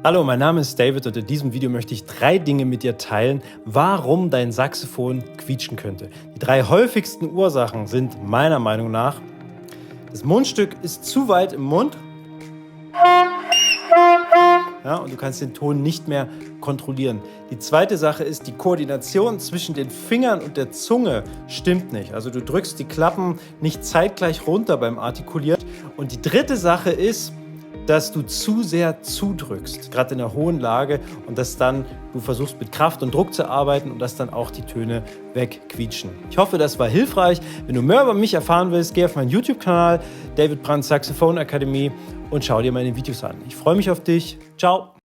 Hallo, mein Name ist David und in diesem Video möchte ich 3 Dinge mit dir teilen, warum dein Saxophon quietschen könnte. Die 3 häufigsten Ursachen sind meiner Meinung nach: das Mundstück ist zu weit im Mund, ja, und du kannst den Ton nicht mehr kontrollieren. Die zweite Sache ist, die Koordination zwischen den Fingern und der Zunge stimmt nicht. Also du drückst die Klappen nicht zeitgleich runter beim Artikulieren. Und die dritte Sache ist, dass du zu sehr zudrückst, gerade in der hohen Lage, und dass dann du versuchst mit Kraft und Druck zu arbeiten und dass dann auch die Töne wegquietschen. Ich hoffe, das war hilfreich. Wenn du mehr über mich erfahren willst, geh auf meinen YouTube-Kanal David Brandt Saxophone Akademie und schau dir meine Videos an. Ich freue mich auf dich. Ciao!